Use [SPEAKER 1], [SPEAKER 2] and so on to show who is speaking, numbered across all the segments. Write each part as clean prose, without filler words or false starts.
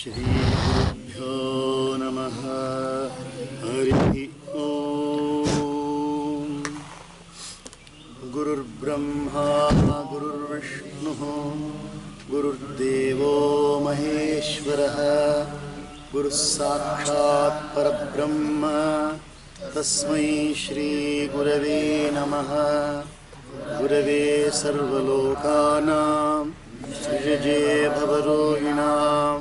[SPEAKER 1] श्रीगुरुभ्यो नमः। हरिः ओम्। गुरुर्ब्रह्मा गुरुर्विष्णुः गुरुर्देवो महेश्वरः गुरुः साक्षात् परब्रह्म तस्मै श्रीगुरवे नमः। गुरवे सर्वलोकानां सृजे भवरोगिणां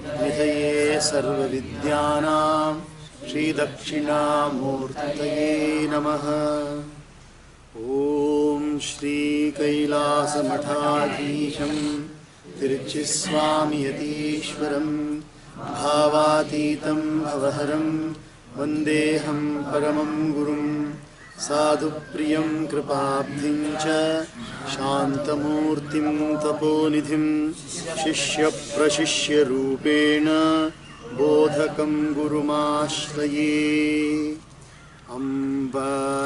[SPEAKER 1] निधये सर्वविद्यानां श्रीदक्षिणामूर्तये नमः। ॐ श्रीकैलासमठाधीशं तिरुचिस्वामियतीश्वरं भावातीतं भवहरं वन्देऽहं परमं गुरुं। साधुप्रियं कृपाब्धिं च शान्तमूर्तिं तपोनिधिं शिष्यप्रशिष्यरूपेण बोधकं गुरुमाश्रये। अम्ब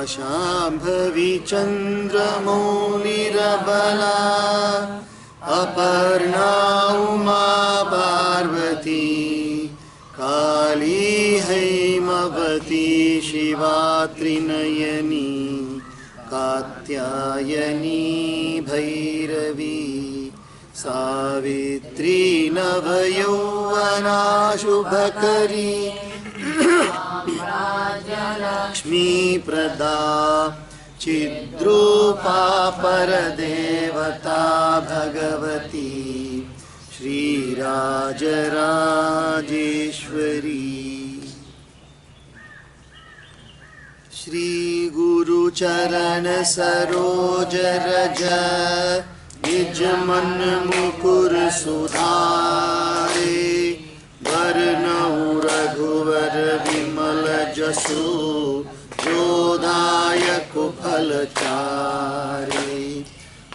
[SPEAKER 1] शाम्भवी चन्द्रमौलिरबला अपर्णा उमा पार्वती काली हैमवती शिवा त्रिनयनी कात्यायनी भैरवी सावित्री नवयौवना शुभकरी लक्ष्मी प्रदा चिद्रूपा परदेवता भगवती श्रीराजराजेश्वरी। श्री गुरुचरण सरोज रज निज मन मुकुर सुधारे। वरनउ रघुवर विमल जसु जोदायक फलचारे।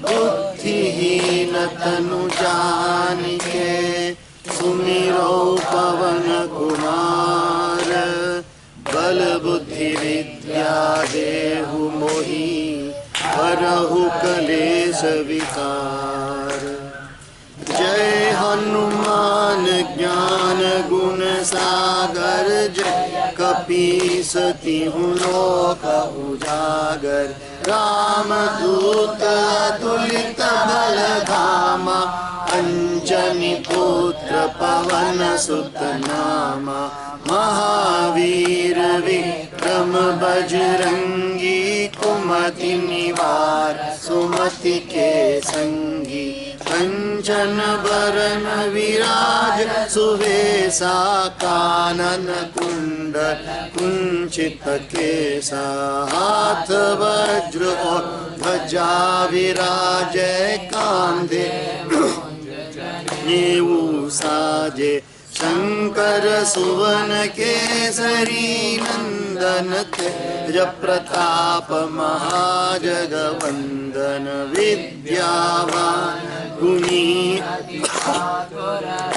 [SPEAKER 1] बुद्धिहीन तनु जानिके सुमिरो पवन कुमार। बल बुद्धि विद्या देहु मोहि हरहु कलेश विकार। जय हनुमान ज्ञान गुण सागर जय कपीस तिहु लोक उजागर। रामदूत अतुलित बल धामा अंजनी पुत्र पवन सुत नामा। महावीर विक्रम बजरंगी कुमति निवार सुमति के संगी। कंचन बरन विराज सुवेशा कानन कुंडल कुंचित केसा। हाथ वज्र और ध्वजा विराजे कांधे नीऊ साजे। शंकर सुवन केसरी नंदन तेज प्रताप महाजगवंदन। विद्यावान गुणी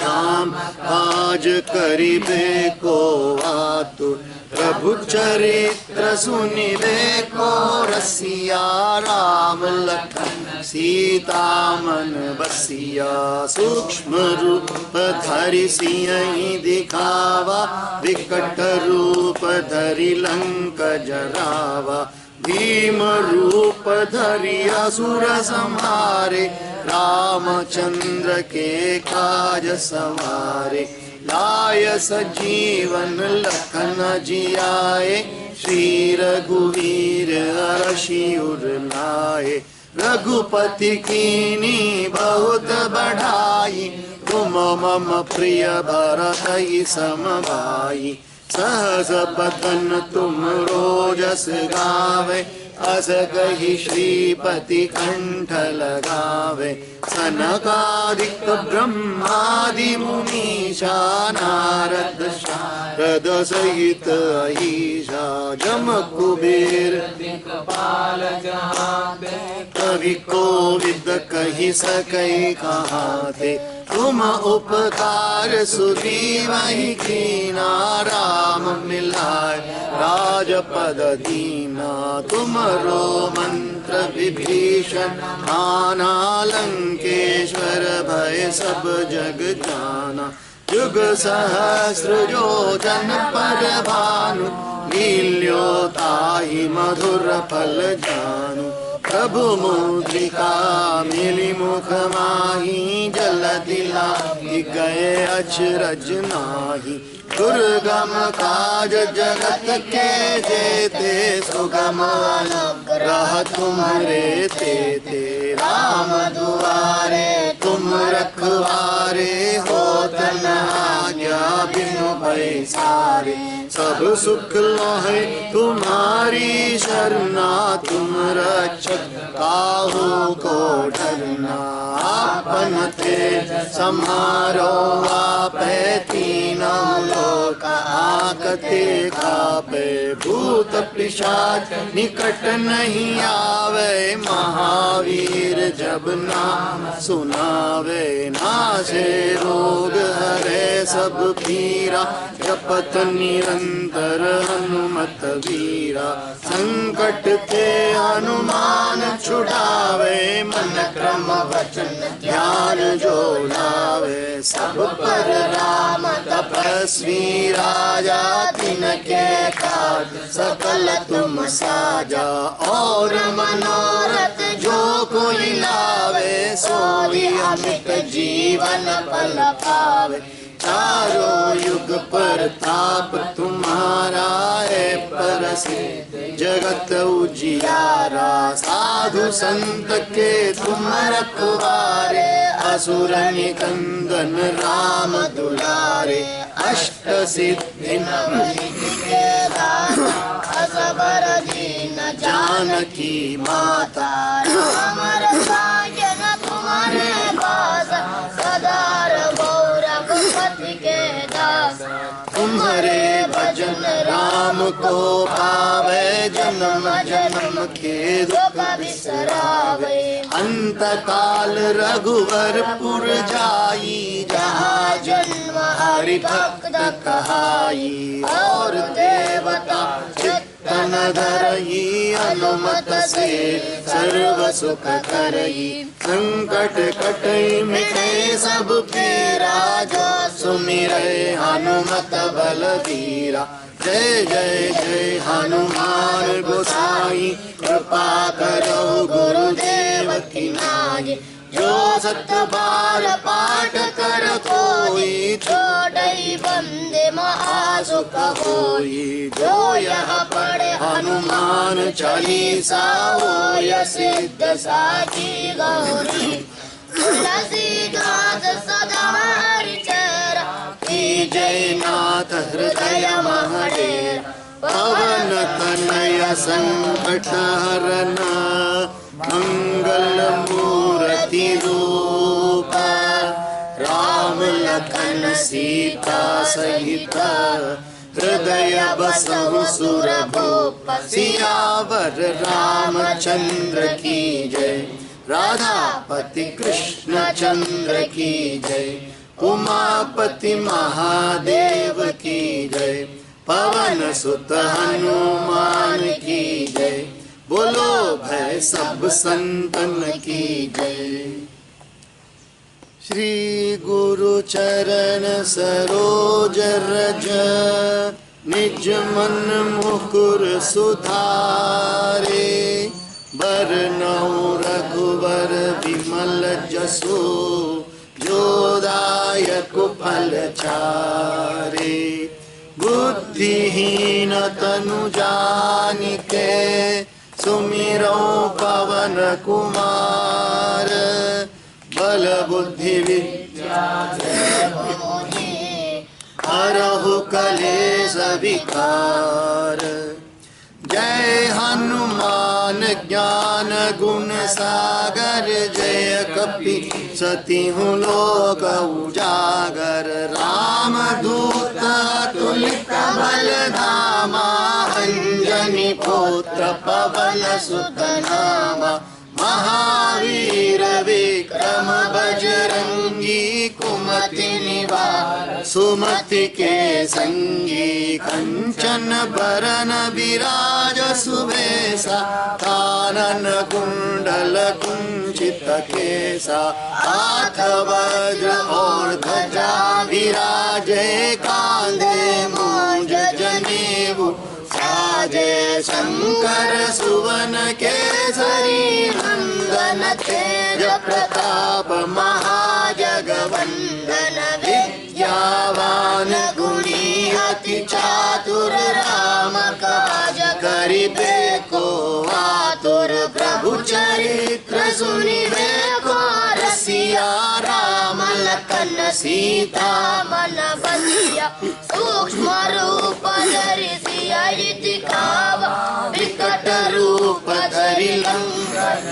[SPEAKER 1] राम काज करिबे को आतुर। प्रभु चरित्र सुनिबे को रसिया। राम लखन सीता मन बसिया। सूक्ष्म रूप धरि सियहि दिखावा। विकट रूप धरि लंक जरावा। भीम रूप धरि असुर संहारे। रामचंद्र के काज सवारे। लाय सजीवन लखन जियाए। श्री रघुवीर हरषि उर लाए। रघुपति कीनी बहुत बढ़ाई। तुम मम प्रिय भरतहि सम भाई। सहस बदन तुम रोजस गावे। अस कहि श्रीपति कंठ लगावे। सनकादिक ब्रह्मादि मुनीषा नारद शारद सहित अहिषा। जम कुबेर दिक्पाल जहाते। कवि कोविद कहि सकै कहाते। तुम उपकार सुग्रीवहि कीना। राम मिलाय राजपद दीना। तुमरो मंत्र विभीषण माना। लंकेश्वर भय सब जग जाना। युग सहस्र योजन पर भानु, लील्योताहि मधुर फल जानु। प्रभु मुद्रिका मिली मुख माही, जल दिलाहि गए अचरज नाही। दुर्गम काज जगत के जेते, सुगम अनुग्रह तुम्हारे तेते। राम दुआरे तुम रखवारे, होत न आज्ञा बिनु पैसारे। सब सुख लोहे तुम्हारी शरणा, तुम रक्षक काहू को डरना। आपन तेज सम्हारो आपे, तीनों लोक आकते कापे। भूत पिशाच निकट नहीं आवे, महावीर जब नाम सुनावे। नासे रोग हरे सब पीरा, जपत निरंतर हनुमत वीरा। संकट के हनुमान छुड़ावे, मन क्रम वचन ध्यान जो लावे। सब पर राम तपस्वी राजा, तिनके काज सकल तुम साजा। और मनोरथ जो कोई लावे, सोई अमित जीवन फल पावे। चारों युग पर ताप तुम्हारा है, परसिद्ध जगत उजियारा। साधु संत के तुम रखवारे, असुर निकंदन राम दुलारे। अष्ट सिद्धि के दाता, असबर दीन जानकी माता। राम रसायन तुम्हारे पास, सदा रघुपति के दास। तुम्हारे भजन राम को पावे, जन्म जन्म के दुख बिसरावे। अंत काल रघुवरपुर जाई, जहाँ जन्म हरि भक्त कहाई। और देवता चित्तन धरई, अनुमत से सर्व सुख करई। संकट कटई मिटे सब पीरा, जो सुमिरै हनुमत बलबीरा। जय जय जय हनुमान गोसाई, कृपा करो गुरुदेव की नाई। जो सत बार पाठ कर कोई, छोड़ई बंदे महासुख होई। जो यह पढ़े हनुमान चालीसा, होय सिद्ध साची गौरी। तुलसीदास सदा हरिचेरा, की जय नाथ हृदय महडेरा। पवन तनय संकट हरन, मंगल मूर्ति रूप। राम लखन सीता सहित, हृदय बसहु सुरभूप। सियावर रामचंद्र की जय, राधापति कृष्ण चंद्र की जय। उमापति महादेव की जय, पवन सुत हनुमान की जय। बोलो भय सब संतन की जय। श्री गुरु चरण सरोज रज, निज मन मुकुर सुधारे। बरनउँ रघुवर विमल जसु, जो दायक फल चारे। बुद्धिहीन तनु जानिके, सुमिरौ पवन कुमार। बल बुद्धि विद्या हरहु कलेश विकार। जय हनुमान ज्ञान गुण सागर, जय कपि सतिहु लोक उजागर। राम दूत अतुलित बल धामा, अंजनी पुत्र पवन सुत नामा। महावीर विक्रम बजरंगी, कुमति निवार सुमति के संगी कंचन बरन विराज सुबेसा कानन कुंडल कुंचित केसा हाथ वज्र और ध्वजा विराजे कांधे मूंज जनेऊ साजे शंकर सुवन केसरी नंदन तेज प्रताप महाजगवंदन विद्यावान गुणी अति चातुर राम काज करिबे को आतुर प्रभु चरित्र सुनिबे को रसिया राम लखन सीता मन बसिया सूक्ष्म रूप धरि सिया दिखावा विकट रूप धरि लंकन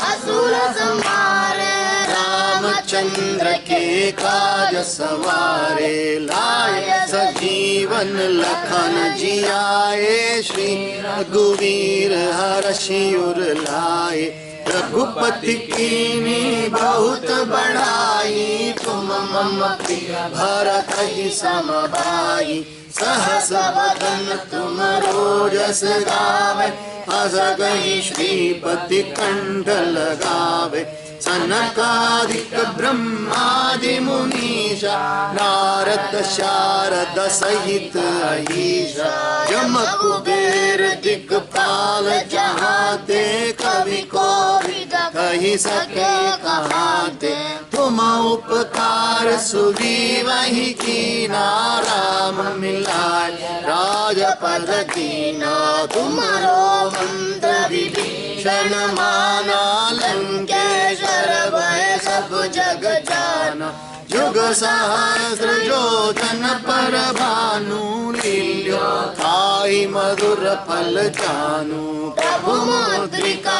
[SPEAKER 1] असुर संहारे रामचंद्र के काज सवारे लाए सजीवन लखन जियाए श्री रघुवीर हर्षि उर लाए रघुपति कीनी बहुत बढ़ाई तुम मम प्रिय भरत ही सम भाई सहस वदन तुम रोजस गावे अस गहि श्रीपति कंठ लगावे सनकादिक ब्रह्मादि मुनीषा नारद शारद सहित अहिषा जम कुबेर दिक्पाल जहाँ ते कवि कोविद कहि सके कहाँ ते तुम उपकार सुग्रीवहि कीना राम मिलाए राजपद दीना तुमरो मंत्र विभीषण माना लंकेश्वर भय सब जग जाना जुग सहस्र योजन पर भानु लील्यो ताई मधुर फल जानू प्रभु मुद्रिका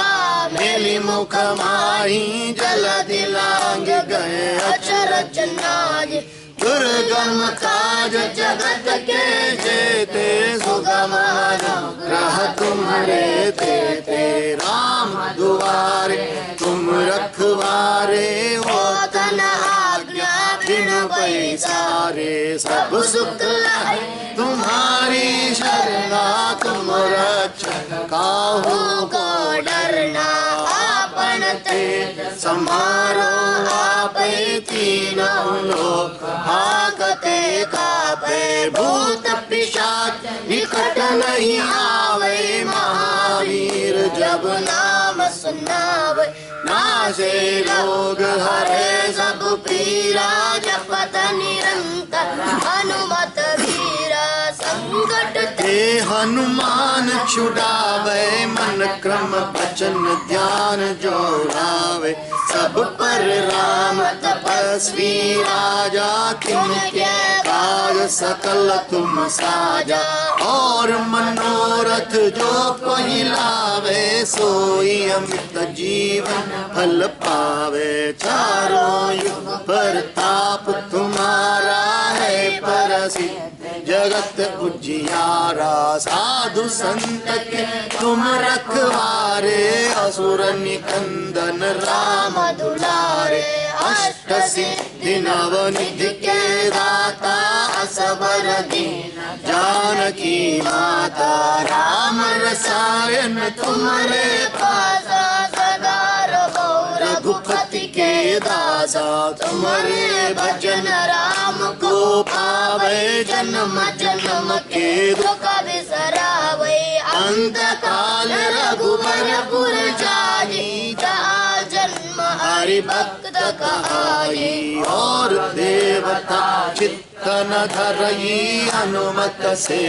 [SPEAKER 1] मेली मुख माही जल दिलांग गए अचरज नाज दुर्गम काज जगत के जेते सुगम अनुग्रह तुम्हारे तेते राम दुआरे तुम रखवारे हो तन आज्ञा बिन पैसारे सब सुख लाए तुम्हारी शरणा तुम रक्षक काहू को डरना आपन तेज समारो आपे तीनों लोक भागते कापे भूत पिशाच निकट नहीं आवे महावीर जब नाम सुनावे नासे रोग हरे सब पीरा जपत निरंतर हनुमत वीरा संकट ते हनुमान छुड़ावे मन क्रम वचन ध्यान जोड़ावे सब पर राम तपस्वी राजा तिनके काज सकल तुम साजा और मनोरथ जो कोई लावे सोई अमित जीवन फल पावे चारों युग प्रताप तुम्हारा है प्रसिद्ध जगत उजियारा साधु संत के तुम रखवारे असुर निकंदन राम दुलारे अष्ट सिद्धि नवनिधि के दाता असबर दीन जानकी माता राम रसायन तुम्हारे पासा सदा रहो रघुपति के दासा तुम्हारे भजन राम को पावे जन्म जन्म के दुख बिसरावे अंत काल रघुबरपुर जाई जहाँ जन्म हरि भक्त कहाई और देवता चित्तन धरई हनुमत से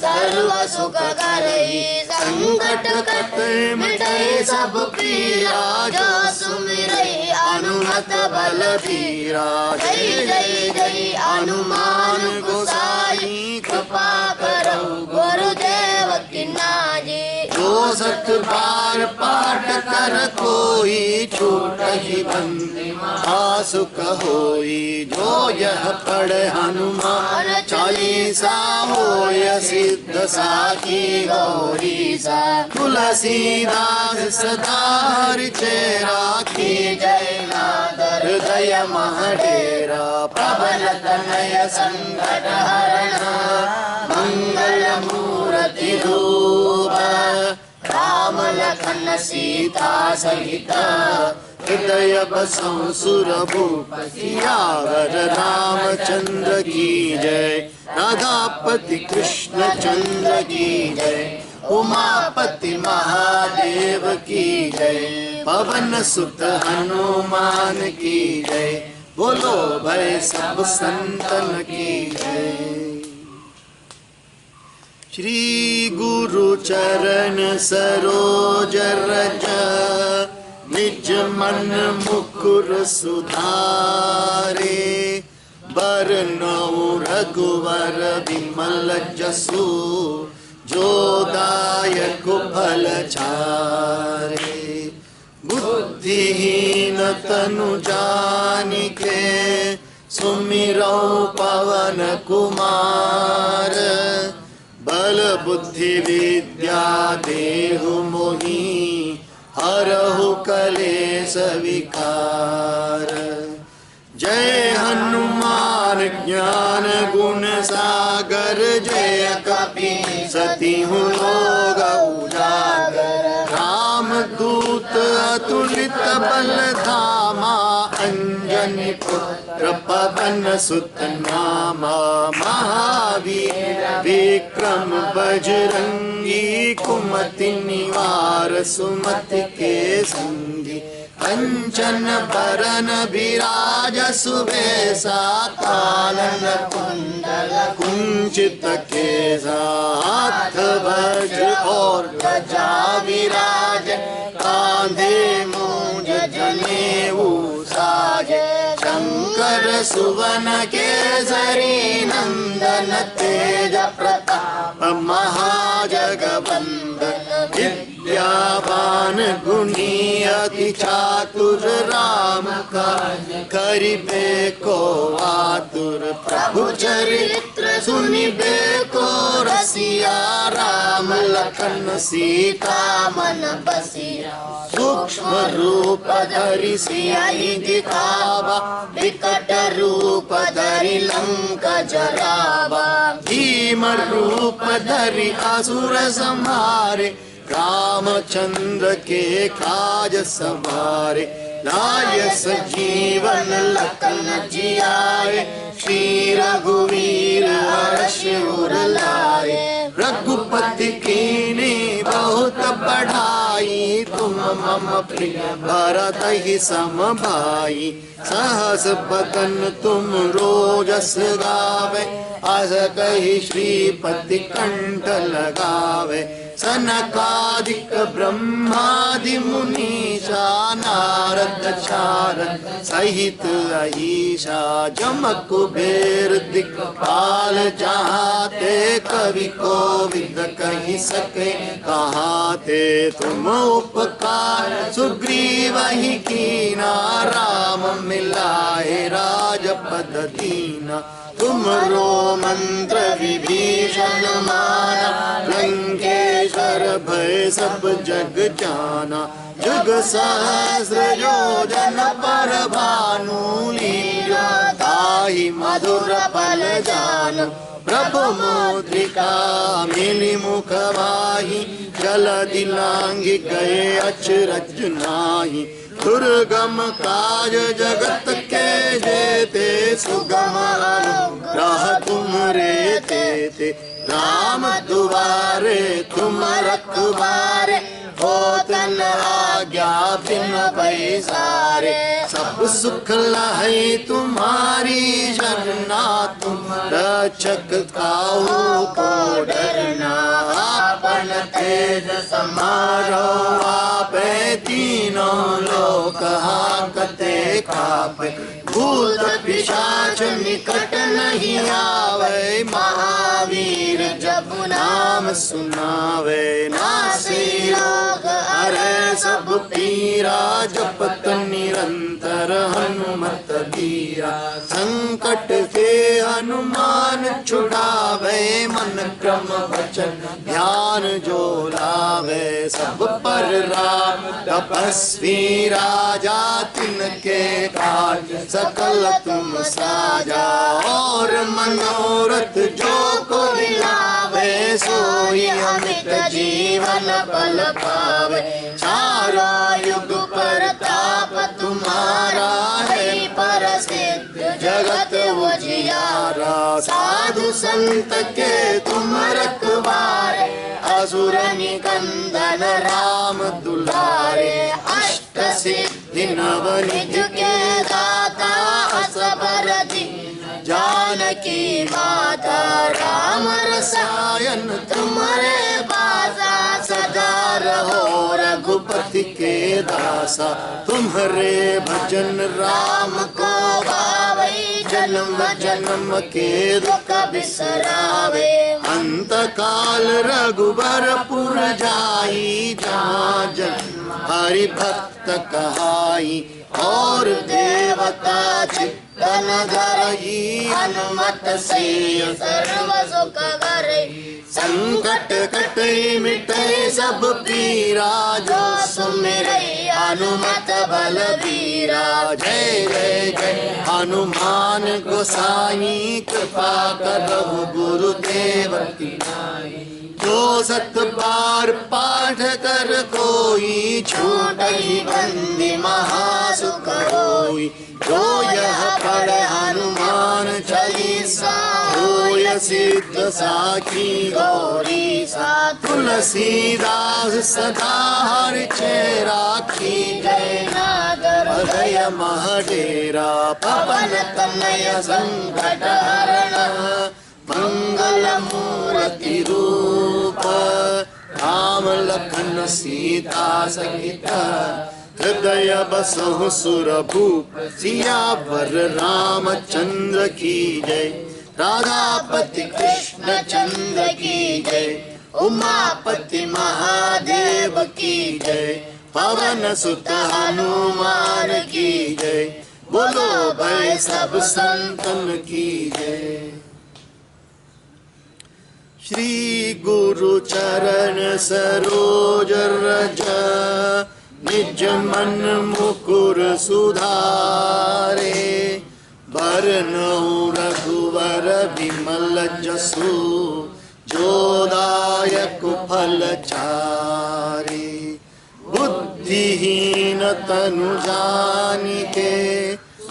[SPEAKER 1] सर्व सुख करई संकट कटे मिटे सब पीरा जो सुमिरई हनुमत बल बीरा जय जय जय हनुमान गोसाई कृपा करो गुरुदेव की नाजी जो 7 बार पाठ कर कोई छूट ही बंदी महासुख होई। जो यह पढ़े हनुमान चालीसा होय सिद्ध साखी गौरी सा। तुलसीदास सदा हृदय राखी जय नादर हृदय महडेरा। प्रबल तनय संकट हरण मंगल मूर्ति रूप। राम लखन सीता सहित हृदय बसौ सुरभूप। सियावर रामचंद्र की जय। राधापति कृष्ण चंद्र की जय। उमापति महादेव की जय। पवन सुत हनुमान की जय। बोलो भाई सब संतन की जय। श्री गुरु चरण सरोज रज निज मन मुकुर सुधारे। बरनउँ रघुवर विमल जसु जो दायक फल चारे। बुद्धिहीन तनु जानिके सुमिरौ पवन कुमार। बल बुद्धि विद्या देहु मोहि हरहु कलेश विकार। जय हनुमान ज्ञान गुण सागर। जय कपि सतिहु लोग उजागर। राम दूत अतुलित बल धामा। अंजनी पुत्र पवन सुत नामा। महावीर विक्रम बजरंगी। कुमति निवार सुमति के संगी। कंचन बरन विराज सुबेसा। कानन कुंडल कुंचित केसा। हाथ वज्र और ध्वजा विराज। कांधे मूंज जनेऊ साजे। शंकर सुवन केसरी नंदन। तेज प्रताप महाजगवंदन। विद्यावान गुणी अति चातुर। राम काज करिबे को आतुर। प्रभु चरित्र सुनिबे को रसिया। राम लखन सीता मन बसिया। सूक्ष्म रूप धरि सियहि दिखावा। विकट रूप धरि लंक जरावा। भीम रूप धरि असुर संहारे। रामचंद्र के काज सवारे। लाय सजीवन लखन जियाए। श्री रघुवीर हर्ष उर लाए। रघुपति कीन्ही बहुत बढ़ाई। तुम मम प्रिय भरत ही सम भाई। सहस बदन तुम रोजस गावे। अस कहि श्रीपति कंठ लगावे। सनकादिक ब्रह्मादि मुनीषा। नारद शारद सहित अहीशा। जम कुबेर दिक्पाल जहाते। कवि कोविद कहि सके कहाते। तुम उपकार सुग्रीव ही कीना। राम मिलाए राजपद दीना। तुमरो मंत्र विभीषण माना। लंकेश्वर भय सब जग जाना। जुग सहस्र योजन पर भानु। लीला ताहि मधुर फल जानु। प्रभु मुद्रिका मिली मुख माहि। जलधि लांघि गए अचरज नाहि। दुर्गम काज जगत के जेते। सुगम अनुग्रह तुमरे तेते। राम दुआरे तुम रखवारे। होतन आज्ञा बिन पैसारे। सब सुख लहै तुम्हारी शरणा। तुम रक्षक काहू को डरना। आपन तेज समारो आपे। तीनों लोक हांकते कापे। भूत पिशाच निकट नहीं आवे। महावीर जब नाम सुनावे। नासे सब पीरा, जपत निरंतर हनुमत बीरा। संकट से हनुमान छुड़ावे, मन क्रम वचन ध्यान जो लावे। सब पर राम तपस्वी राजा, तिनके काज सकल तुम साजा। और मनोरथ जो कोई लावे, सोई अमित जीवन फल पावे। चारों युग प्रताप तुम्हारा है, प्रसिद्ध जगत उजियारा। साधु संत के तुम रखवारे, असुर निकंदन राम दुलारे। अष्ट सिद्धि नवनिधि के दाता, असबर दीन जानकी माता। राम रसायन तुम्हारे पासा, सदा रहो रघुपति के दासा। तुम्हारे भजन राम को भावे, जन्म जन्म के दुख बिसरावे। अंत काल रघुबरपुर जाई, जहाँ जन्म हरि भक्त कहाई। और देवता चित्तन धरई, हनुमत से सर्व सुख करई। संकट कटे मिटे सब पीरा, जो सुमिरै हनुमत बलबीरा। जय जय जय हनुमान गोसाई, कृपा करहु गुरुदेव की नाई। जो सत बार पाठ कर कोई, छूटहि बंदी महासुख होई। जो यह पढ़े हनुमान चालीसा, होय सिद्ध साखी गौरी सा। तुलसीदास सदा हरिचे राखी, जय नागर हृदय महडेरा। पवन तनय संकट हरण, मंगल मूर्ति रूप। राम लखन सीता सहित, हृदय बसहु सुरभूप। सियावर रामचंद्र की जय, राधापति कृष्ण चंद्र की जय। उमापति महादेव की जय, पवन सुत हनुमान की जय। बोलो भाई सब संतन की जय। श्री गुरु चरण सरोज रज, निज मन मुकुर सुधारे। बरनउँ रघुवर विमल जसु, जो दायक फल चारे। बुद्धिहीन तनु जानिके,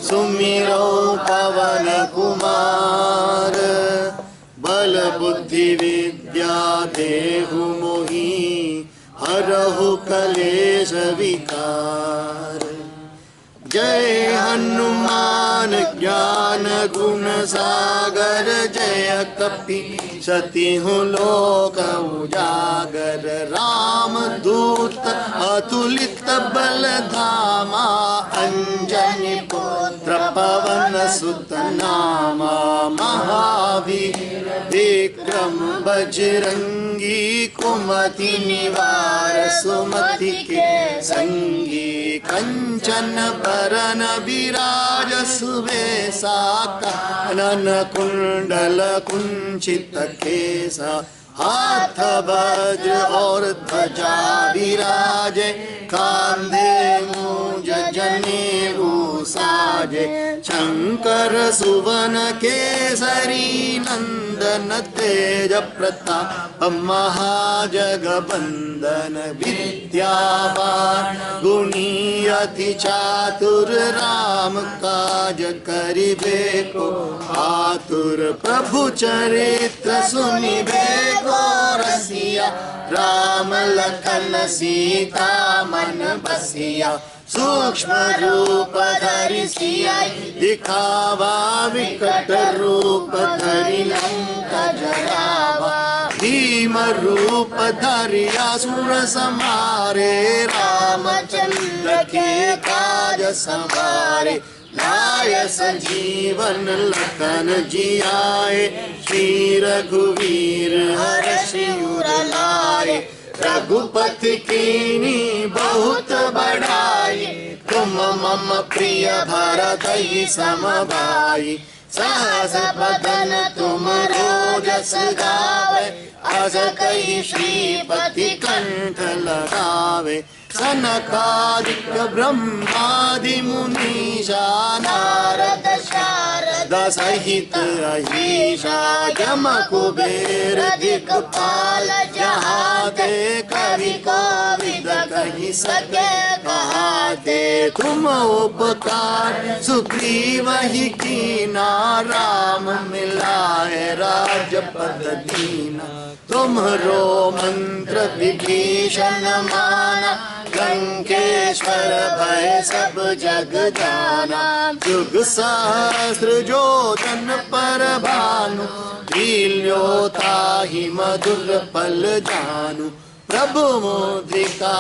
[SPEAKER 1] सुमिरौ पवन कुमार। बल बुद्धि विद्या देहु मोहि, हरहु कलेश विकार। जय हनुमान ज्ञान गुण सागर, जय कपीसतिहु लोक उजागर। राम दूत अतुलित बल धामा, अंजनी पुत्र पवन सुत नामा। महावीर विक्रम बजरंगी, कुमति निवार सुमति के संगी। कंचन बरन विराज सुबेसा, कानन कुंडल कुंचित केसा। हाथ वज्र और ध्वजा विराजे, कांधे मूंज जनेऊ साजे। शंकर सुवन केसरी नंदन, तेज प्रताप महाजगबंदन। विद्यावान गुणी अति चातुर, राम काज करिबे को आतुर। प्रभु चरित्र सुनिबे को रसिया, राम लखन सीता मन बसिया। सूक्ष्म रूप धरि सियाई, दिखावा विकट रूप धरि लंका जरावा। भीम रूप धरि असुर संहारे, रामचंद्र के काज सवारे। लाय संजीवन लखन जियाए, श्री रघुवीर हर्षि उर लाए। रघुपति कीनी बहुत बड़ाई, तुम मम प्रिय भरतहि सम भाई। सहस बदन तुम रोजस गावे, अस कहि श्रीपति कंठ लगावे। सनकादिक ब्रह्मादि मुनीषा, नारद शारद सहित अहीशा। जम कुबेर दिक्पाल जहाँ ते, कवि कोविद कहि सके कहाते। तुम उपकार सुग्रीव ही कीना, राम मिलाए राजपद दीना। तुम्हरो मंत्र विभीषण माना, लंकेश्वर भय सब जग जाना। जुग सहस्र जोतन पर भानु, लील्योता ही मधुर पल जानु। प्रभु मुद्रिका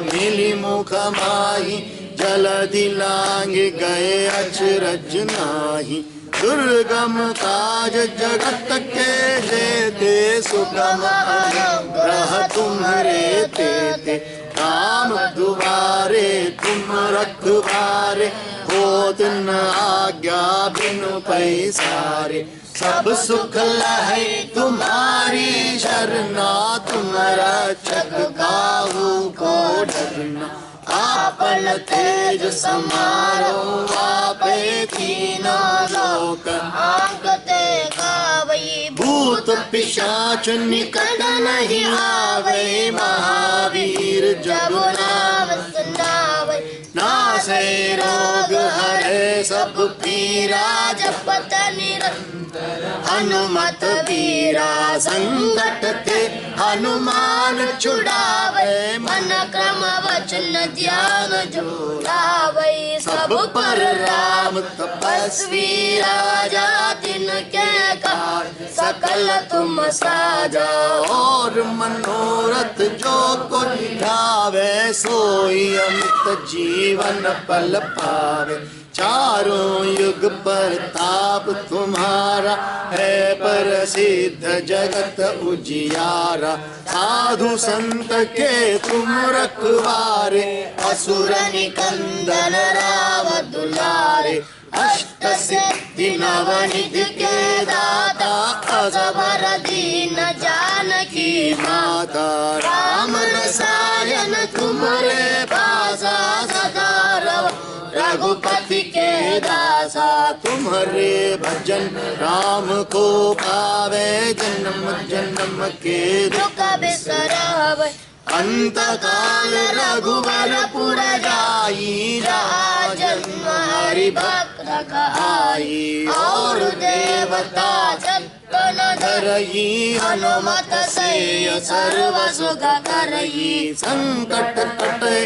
[SPEAKER 1] मिली मुख माही, जलधि लांग गए अचरज नाही। दुर्गम काज जगत के जेते, सुगम अनुग्रह तुम्हारे तेते। राम दुआरे तुम रखवारे, होत न आज्ञा बिनु पैसारे। सब सुख लहै तुम्हारी शरणा, तुम रक्षक काहू को डरना। आपन तेज समारो आपे, तीनों लोक आगते गावई। भूत पिशाच निकट नहीं आवे, महावीर जब नाम सुनावे। नासे रोग हरे सब पीरा, जपत निरंतर हनुमत वीरा। संकट ते हनुमान छुड़ावे, मन क्रम वचन ध्यान जो लावे। सब पर राम तपस्वी राजा, तिनके काज सकल तुम साजा। और मनोरथ जो कोई ढावे, सोई अमित जीवन पल पावे। चारों युग प्रताप तुम्हारा, है प्रसिद्ध जगत उजियारा। साधु संत के तुम रखवारे, असुर निकंदन राम दुलारे। अष्ट सिद्धि नवनिधि के दाता, असबर दीन जानकी माता। राम रसायन तुम्हारे पासा, सदा रहो रघुपति के दासा। तुम्हारे भजन राम को पावे, जन्म जन्म के दुख बिसरावे। अंत काल रघुवर पुर जाई, जहाँ जन्म हरि भक्त कहाई। और देवता छप्पन धरई, हनुमत से सर्व सुख करई। संकट कटे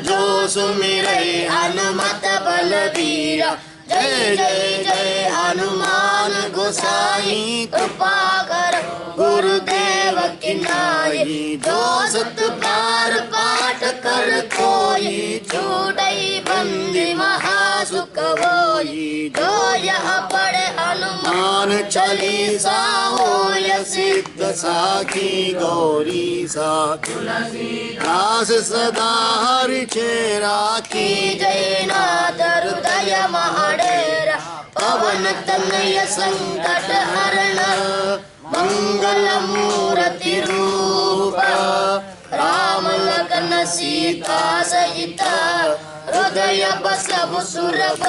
[SPEAKER 1] जो सुमिरै, हनुमत बलबीरा। जय जय जय हनुमान गोसाई, कृपा कर गुरुदेव की नाई। जो सत बार पाठ कर कोई, छूटई बंदी महासुख होई। जो यह पढ़े हनुमान चालीसा, होय सिद्ध साखी गौरी सा। दास सदा हरि चेरा, की जय नाथ हृदय महाडेरा। पवन तनय संकट हरण, मंगल मूर्ति रूप। राम लखन सीता सहित, हृदय बसहु सुरभ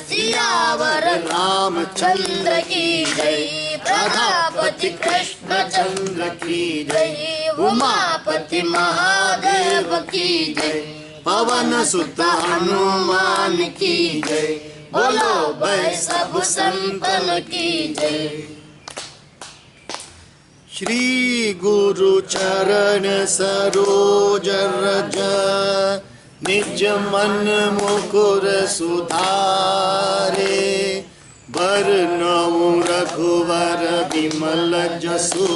[SPEAKER 1] सियावर। रामचंद्र की जय, प्रजापति कृष्ण चंद्र की जय। उमापति महादेव की जय, पवन सुत हनुमान की जय। बोलो भाई सब संतन की जय। श्री गुरु चरण सरोज रज, निज मन मुकुर सुधारे। बरनउँ रघुवर विमल जसु,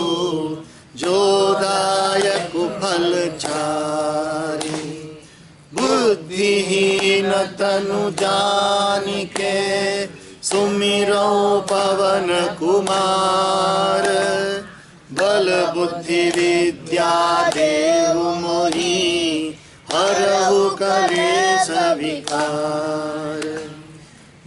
[SPEAKER 1] जो दायक फल चारे। बुद्धिहीन तनु जानिके, सुमिरौ पवन कुमार। बल बुद्धि विद्या देहु मोहि हरहु कलेश विकार।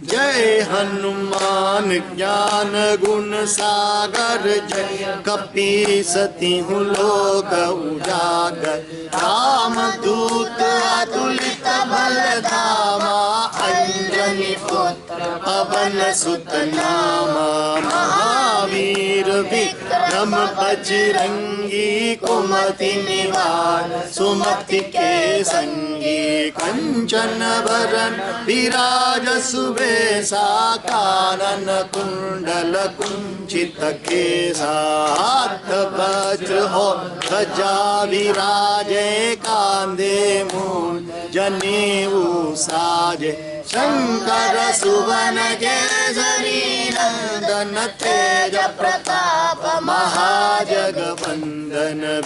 [SPEAKER 1] जय हनुमान ज्ञान गुण सागर जय कपीसति हूँ लोक उजागर। राम दूत अतुलित बल धामा अंजनी पुत्र पवन सुत नामा। महावीर विक्रम बजरंगी कुमति निवार सुमति के संगी। कंचन वरन विराज सुबेसा कानन कुंडल कुंचित केसा। हाथ वज्र हो ध्वजा विराजे कांधे मूल जनेऊ साजे। शंकर सुवन केसरी नंदन तेज प्रताप महाजगवंदन।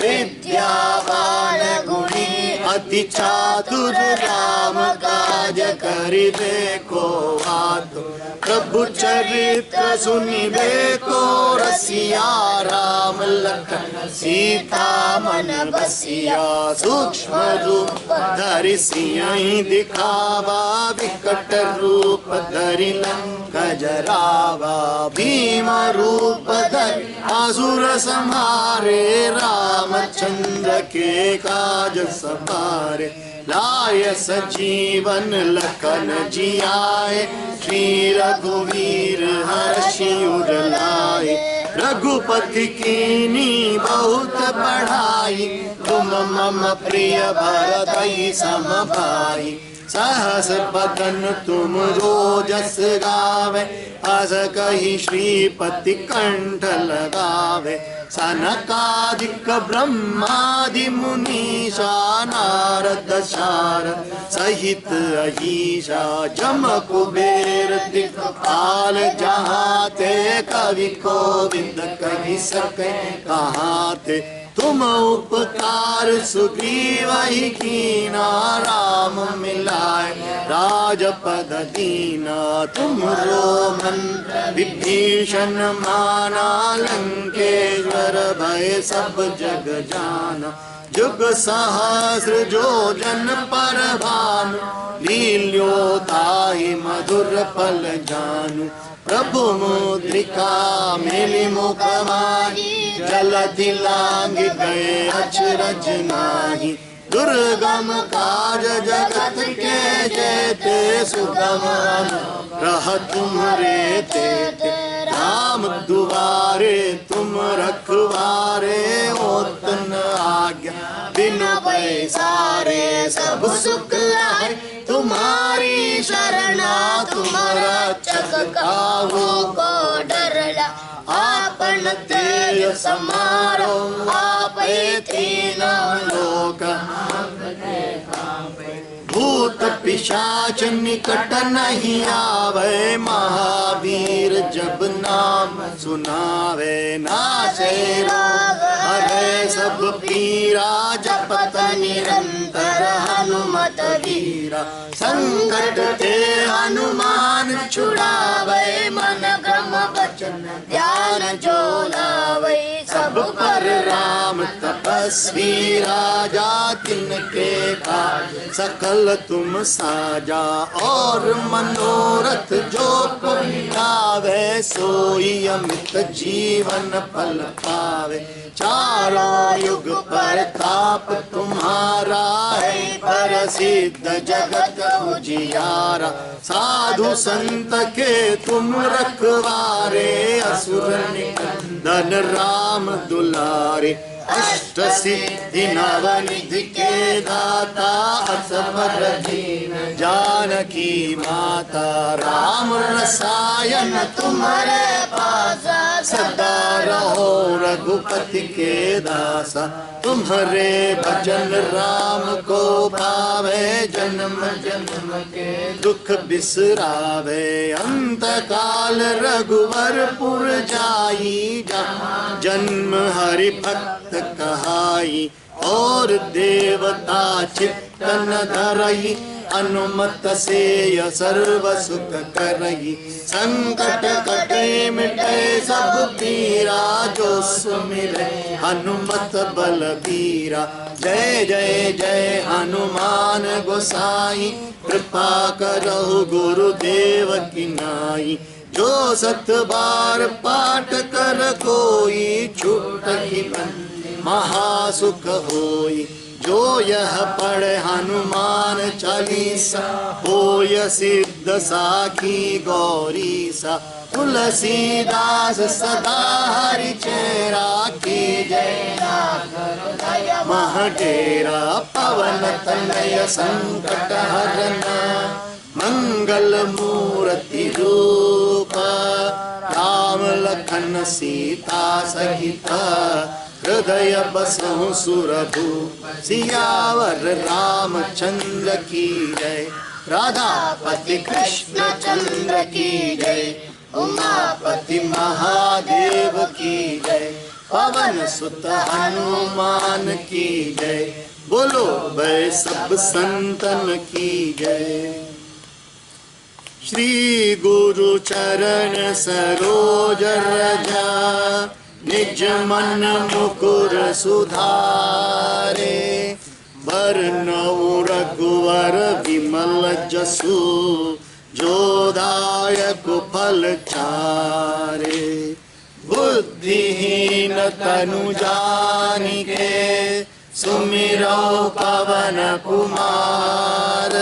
[SPEAKER 1] विद्यावान गुणी अति चातुर राम काज करिबे को आतुर। प्रभु चरित्र सुनिबे को रसिया राम लखन सीता मन बसिया। सूक्ष्म रूप धरि सियहि दिखावा विकट रूप धरि लंका जरावा। भीम रूप धरि असुर संहारे रामचंद्र के काज सवारे। लाय सजीवन लखन जियाए श्री रघुवीर हर्षि उर लाए। रघुपति कीनी बहुत बढ़ाई तुम मम प्रिय भरतहि सम भाई। सहस बदन तुम रोजस गावे अस कहि श्रीपति कंठ लगावे। सनकादिक ब्रह्मादि मुनीषा नारद शारद सहित अहीशा। जम कुबेर दिक्पाल जहाँ ते कवि कोविद कहि सके कहाँ ते। तुम उपकार सुग्रीवहि कीना राम मिलाए राजपद दीना। तुमरो मंत्र विभीषण माना लंकेश्वर भय सब जग जाना। जुग सहस्र जो जन पर भानु लील्योताहि मधुर फल जानु। प्रभु मुद्रिका मेलि मुख माहि जलधि लांघ गए अचरज नाही। दुर्गम काज जगत के जेते सुगम अनुग्रह तुम्हरे तेते। राम दुआरे तुम रखवारे होत न आज्ञा बिनु पैसारे। सब सुख लाए तुम्हारी शरणा तुम रक्षक काहू को डरला। आपन तेज समारो आपै तीनों लोक। भूत पिशाच निकट नहीं आवे महावीर जब नाम सुनावे। नासे रोग हरे सब पीरा जपत निरंतर हनुमत वीरा। संकट ते हनुमान छुड़ावे मन क्रम वचन ध्यान जो लावे। सब पर राम तपस्वी राजा तिनके काज सकल तुम साजा। और मनोरथ जो कोई गावे सोई अमित जीवन फल पावे। चारों युग प्रताप तुम्हारा है प्रसिद्ध जगत उजियारा। साधु संत के तुम रखवारे असुर निकंदन राम दुलारे। अष्ट सिद्धि नवनिधि के दाता असवर दीन जानकी माता। राम रसायन तुम्हारे पासा सदा रहो रघुपति के दासा। तुम्हारे भजन राम को पावे जन्म जन्म के दुख बिसरावे। अंत काल रघुवरपुर जाई जहाँ जन्म हरि भक्त कहाई। और देवता चित्तन धरई अनुमत से सर्व सुख करही, संकट कटे मिटे सब पीरा, जो सुमिरे हनुमत बलबीरा। जय जय जय हनुमान गोसाई, कृपा करहु गुरुदेव की नाई। जो 7 बार पाठ कर कोई, छूटहि बंदी महासुख होई। जो यह पढ़े हनुमान चालीसा, होय सिद्ध साखी गौरीसा। तुलसीदास सदा हरि चेरा, की जय महडेरा। पवन तनय संकट हरन, मंगल मूर्ति रूप। राम लखन सीता सहित, हृदय बसहु सुरभूप। सियावर रामचंद्र की जय, राधापति कृष्ण चंद्र की जय। उमापति महादेव की जय, पवन सुत हनुमान की जय। बोलो भय सब संतन की जय। श्री गुरु चरण सरोज रज, निज मन मुकुर सुधारे। बरनउँ रघुवर विमल जसु, जो दायक फल चारे। बुद्धिहीन तनु जानिके, सुमिरौ पवन कुमार।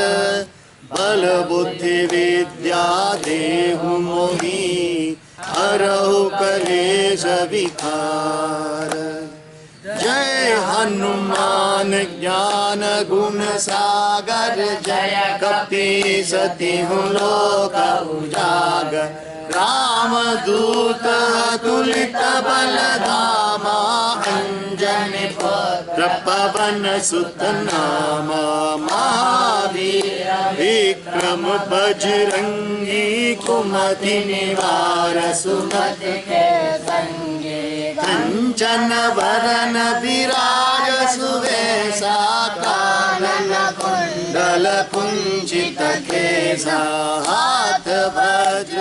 [SPEAKER 1] बल बुद्धि विद्या देहु मोहि, हरहु कलेश विकार। जय हनुमान ज्ञान गुण सागर, जय कपीस तिहुँ लोक उजागर। राम दूत तुलित बल धामा, अंजनी पुत्र पवन सुत नामा। महावीर विक्रम बजरंगी, कुमति निवार सुमति के संगी। कंचन वरन विराज सुवेशा, कानन कुंडल कुंचित केसा। हाथ वज्र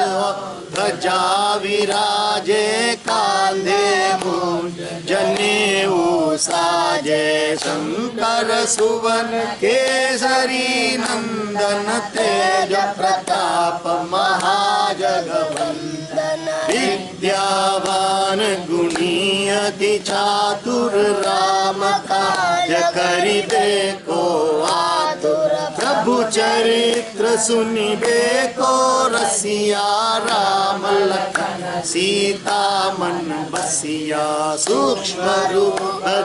[SPEAKER 1] ध्वजा विराजे, कांधे मूंज जनेऊ साजे। शंकर सुवन केसरी नंदन, तेज प्रताप महाजगवंदन। विद्यावान गुणी अति चातुर, राम काज करिबे को आतुर। प्रभु चरित्र सुनिबे को रसिया, राम लखन सीता मन बसिया। सूक्ष्म रूप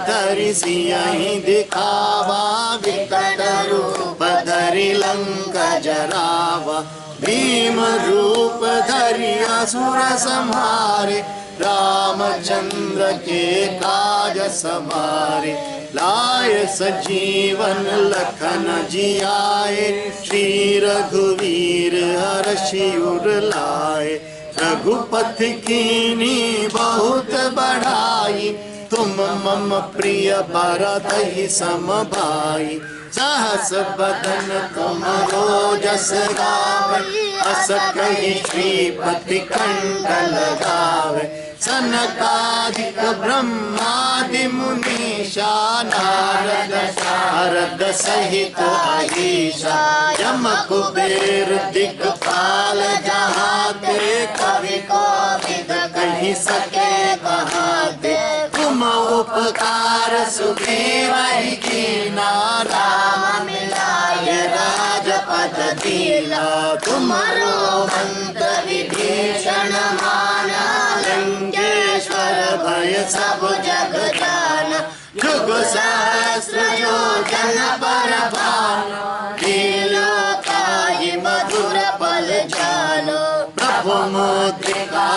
[SPEAKER 1] धरि सियहि दिखावा, विकट रूप धरि लंक जरावा। भीम रूप धरि असुर संहारे, रामचंद्र के काज सवारे। लाए सजीवन लखन जियाए, श्री रघुवीर हर्षि उर लाए। रघुपति कीनी बहुत बढ़ाई, तुम मम प्रिय भरत सम भाई। सहस बदन तुमरो जस गावे, अस कहि श्रीपति कंठ लगावे। सनकादिक ब्रह्मादि मुनीषा, नारद शारद सहित अहीशा। यम कुबेर दिक्पाल जहाँ ते, कवि कोविद कहि सके कहाते। तुम उपकार सुग्रीव कीना, राम मिलाय राजपद दीना। तुम्हारो मंत्र विभीषण माना, लंकेश्वर भय सब जग जाना। जुग सहस्र योजन पर भानु, लीलो ताहि मधुर पल जानो। प्रभु मुद्रिका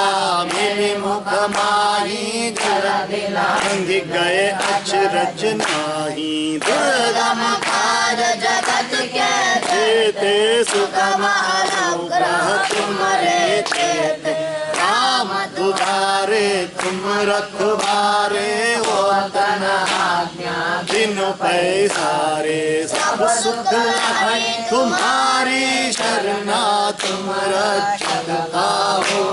[SPEAKER 1] मेरे मुख माही, अंधि गए अचरज नाही। दुर्गम काज जगत के जेते, सुगम अनुग्रह तुम्हारे चेते। राम उधारे तुम रखवारे हो तन आज्ञा दिन पैसारे सब सुख है तुम्हारी शरणा तुम रक्षक हो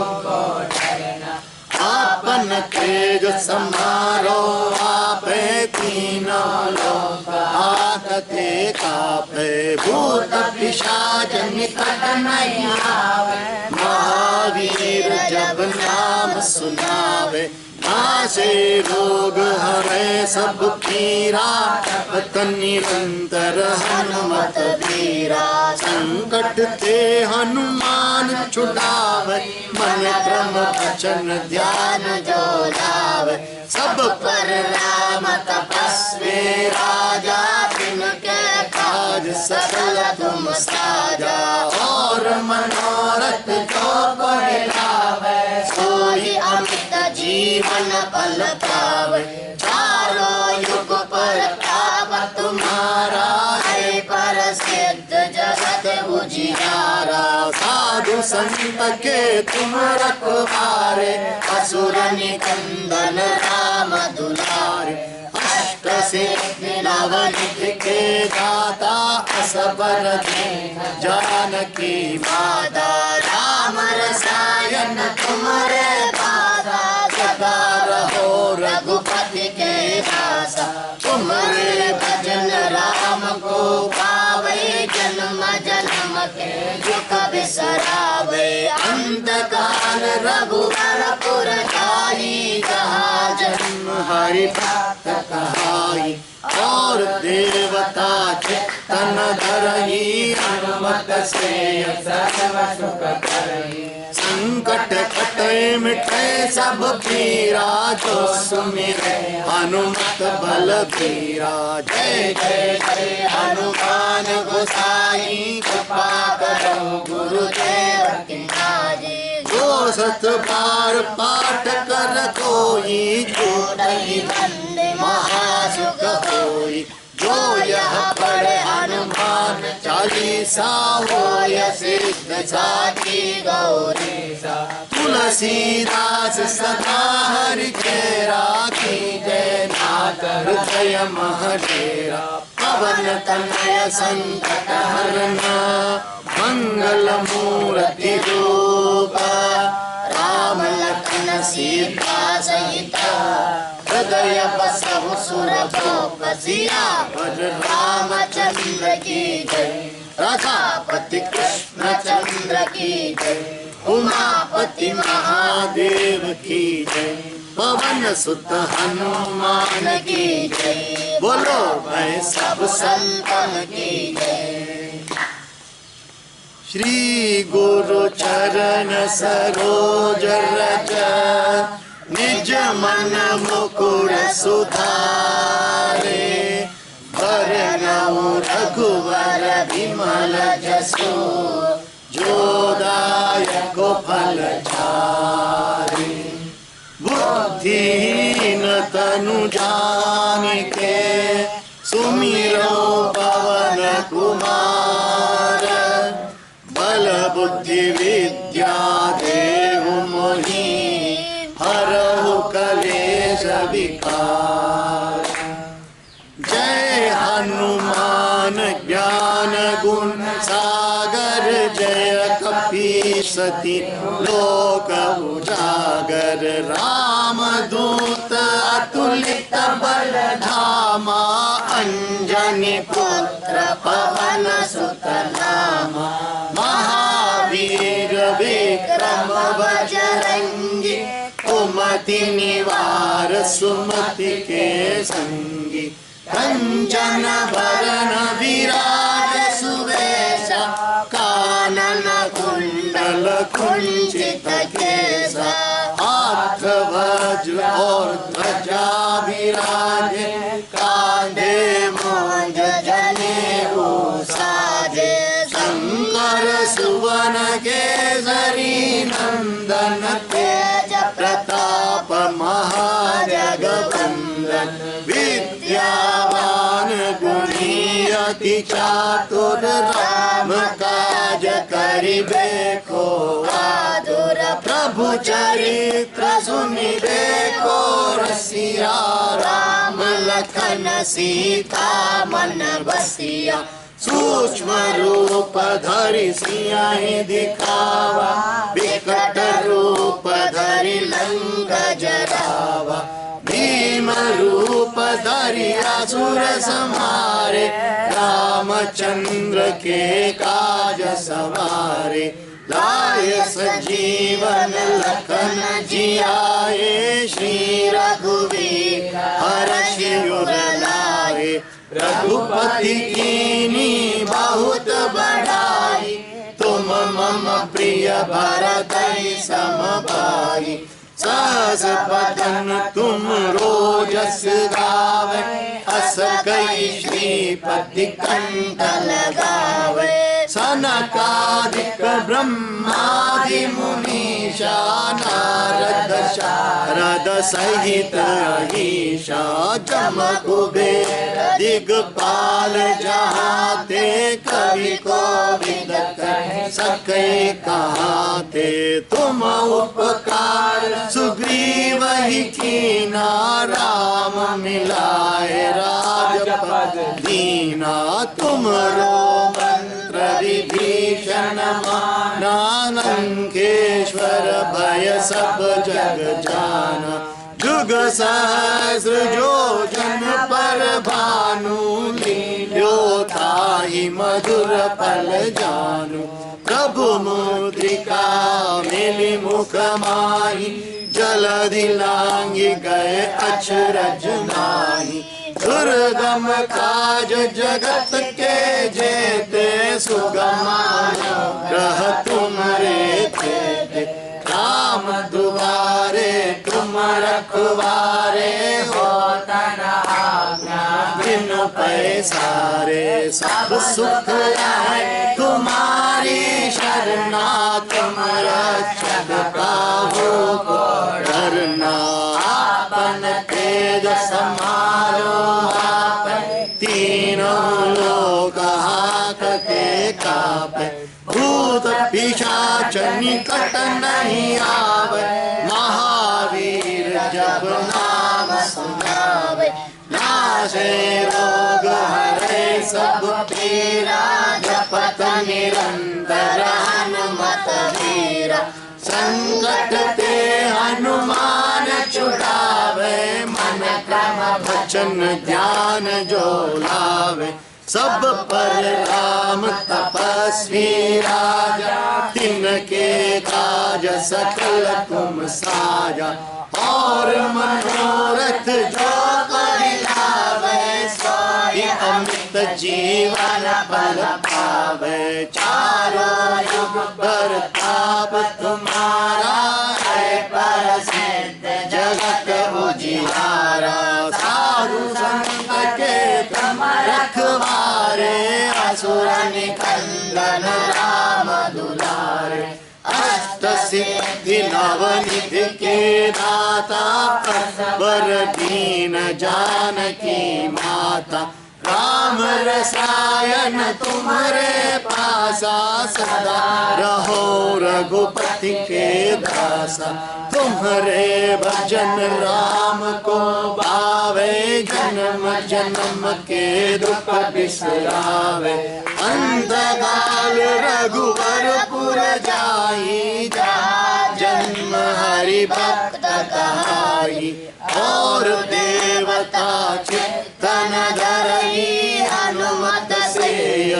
[SPEAKER 1] आपन तेज समारो आपे तीनों लोक आकते कापे भूत पिशाच निकट नहीं आवे महावीर जब नाम सुनावे नासे रोग हरे सब पीरा जपत निरंतर हनुमत वीरा संकट ते हनुमान छुड़ावे मन क्रम वचन ध्यान जो लावे सब पर राम तपस्वी राजा तिनके काज सकल तुम साजा और मनोरथ जो कोई लावे सोई अमित जीवन पल पावे चारों युग पर ताप तुम्हारा है प्रसिद्ध जगत उजियारा साधु संत के तुम रखवारे असुर निकंदन राम दुलारे अष्ट सिद्धि नवनिधि के दाता असबर जानकी माता राम रसायन तुम्हारे पादा सदा रहो रघुपति के दासा तुम्हारे भजन राम को पावे जन्म जन्म के दुख बिसरावे अंत काल रघुवरपुर जाई जहाँ जन्म हरि भक्त कहाई और देवता चित्तन धरई हनुमत से सर्व सुख करई संकट कटे मिटे सब पीरा जो सुमिरे हनुमत बल पीरा जय जय जय हनुमान गोसाई कृपा करो गुरुदेव की नाजी जो सत बार पाठ कर कोई जो नहीं बंदे महासुख होई जो यह पढ़े हनुमान चालीसा होय सिद्ध साची गौरीसा तुलसीदास सदा हरि के राखी जय नाथ हृदय महडेरा पवन तनय संकट हरना मंगल मूर्ति रूप राम लखन सीता सहित हृदय बसहु सुरभूप सियावर रामचंद्र की जय राधापति कृष्ण चंद्र की जय उमापति महादेव की जय पवन सुत हनुमान की जय बोलो मैं सब संतन की जय श्री गुरु चरण सरोज रज निज मन मुकुर सुधारे बरनउँ रघुवर विमल जसु जो दायक फल चारि बुद्धिहीन तनु जानिके सुमिरो पवन कुमार बल बुद्धि विद्या देहु मोहि हरहु कलेश विकार जय हनुमान ज्ञान गुण सागर जय कपीसति लोक उजागर राम दूत अतुलित बल धामा अंजनी पुत्र पवन सुत नामा महावीर विक्रम बजरंगी कुमति निवार सुमति के संगी कंचन वरण विराज सुवेशा कानन कुंडल कुंचित केसा हाथ वज्र और ध्वजा विराजे कांधे मोज जनेऊ साजे शंकर सुवन केसरी नंदन तेज प्रताप महाजगवंदन विद्यावान गुणी अति चातुर राम काज करिबे को आतुर प्रभु प्रभु चरित्र सुनि देखो रसिया, राम लखन सीता मन बसिया। सूक्ष्म रूप धरि सियाहि दिखावा, विकट रूप धरि लंक जरावा। भीम रूप धरि असुर संहारे, रामचंद्र के काज सवारे। लाए सजीवन लखन जियाए, श्री रघुवीर हरषि उर लाए। रघुपति कीन्ही बहुत बड़ाई, तुम मम प्रिय भरतहि सम भाई। सहस बदन तुम रोजस गावे, अस कई श्रीपति कंठ लगावे। सनकादिक ब्रह्मादि मुनीषा, नारद शारद सहित अहीशा। जम कुबेर दिगपाल जहाते, कवि कोविद कह सके कहाते। तुम उपकार सुग्रीव ही कीना, राम मिलाए राजपद दीना। तुमरो मंत्र विभीषण माना, लंकेश्वर भय सब जग जाना। जुग सहस्र जो जन पर भानु, लील्यो ताहि मधुर फल जानु। प्रभु मुद्रिका मिली मुख माही, जलधि लांघि गए अचरज नाही। दुर्गम काज जगत के जेते, सुगम अनुग्रह तुम्हारे तेते। राम दुआरे तुम रखवारे, होता न आज्ञा बिन पैसारे। सब सुख है तुम्हारी शरणा, तुम रक्षक काहू को डरना। आपन तेज समारो आपै, तीनों लोक हाकते कापै। भूत पिशाच निकट नहीं आवे, महावीर जब नाम सुनावे। नाशे रोग हरे सब पीरा, जपत निरंतर हनुमत वीरा। संकट ते हनुमान छुड़ावे, मन क्रम वचन ध्यान जो लावे। सब पर राम तपस्वी राजा, तिनके काज सकल तुम साजा। और मनोरथ जो कोई लावे, सोई अमृत जीवन फल पावे। चारों युग प्रताप तुम्हारा, है प्रसिद्ध जगत उजियारा। साधु संत के तुम रखवारे, असुर निकंदन राम दुलारे। अष्ट सिद्धि नवनिधि के दाता, वर दीन जानकी माता। राम रसायन तुम्हारे पासा, सदा रहो रघुपति के दासा। तुम्हारे भजन राम को भावे, जन्म जन्म के दुख बिसरावे। अंतकाल रघुवरपुर जाई, जहाँ जन्म हरि भक्त कहाई। और देवता चित्तन धरई, हनुमत से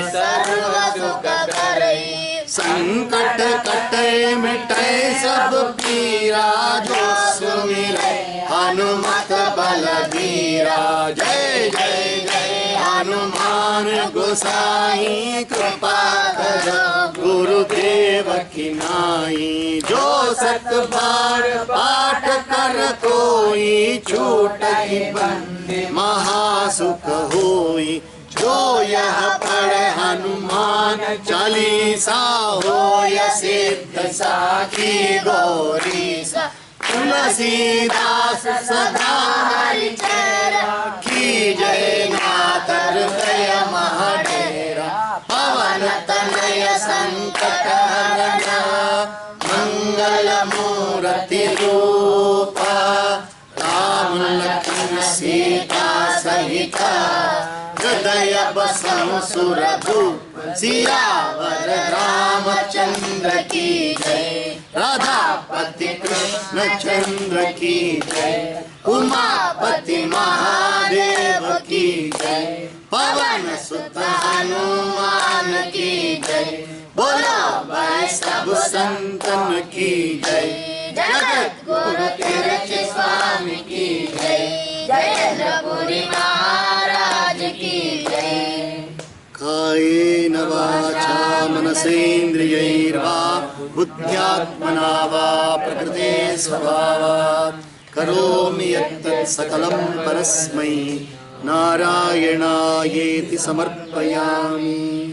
[SPEAKER 1] सर्व सुख करई। संकट कटे मिटे सब पीरा, जो सुमिरै हनुमत बलबीरा। जय जय जय हनुमान गोसाई, कृपा करो गुरुदेव की नाई। जो सत बार पाठ कर कोई, छूटहि बंदे महासुख होई। जो यह पढ़े हनुमान चालीसा, होय सिद्ध साखी गौरीसा। तुलसीदास सदा हरिचेरा, कीजय नाथ हृदय महडेरा। पवन तनय संकट हरना, मंगल मूल हृदय बसहु सुरभूप सियावर रामचंद्र की जय। राधापति कृष्ण चंद्र की जय। उमापति महादेव की जय। पवन सुत हनुमान की जय। बोलो भाई सब संतन की जय। जगत गुरु तीर्थ स्वामी की जय। जयेंद्रपुरी महाराज की जय। कायेन वाचा मनसेन्द्रियैर्वा बुद्ध्यात्मना वा प्रकृते स्वभावात् करोमि यत्तत् सकलं परस्मै नारायणायेति समर्पयामि।